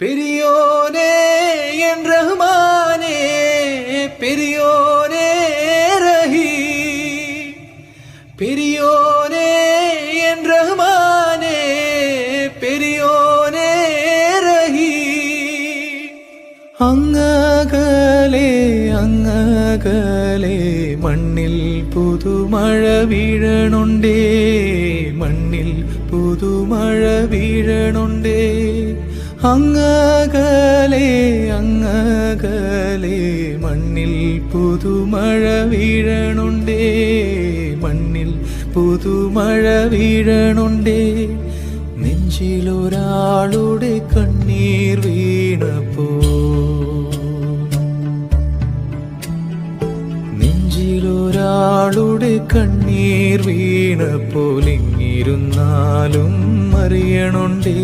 பெரியோனே என் ரஹ்மானே, பெரியோனே ரஹீம், பெரியோனே என் ரஹ்மானே, பெரியோனே ரஹீம். അങ്ങകലെ അങ്ങകലെ മണ്ണിൽ പുതുമഴ വീഴണുണ്ടേ, മണ്ണിൽ പുതുമഴ വീഴണുണ്ടേ. അങ്ങകലെ അങ്ങകലെ മണ്ണിൽ പുതുമഴ വീഴണുണ്ടേ, മണ്ണിൽ പുതുമഴ വീഴണുണ്ടേ. നെഞ്ചിലൊരാളുടെ കണ്ണീർ വീണപ്പോ, നെഞ്ചിലൊരാളുടെ കണ്ണീർ വീണപ്പോൾ ഇങ്ങിരുന്നാലും അറിയണുണ്ടേ.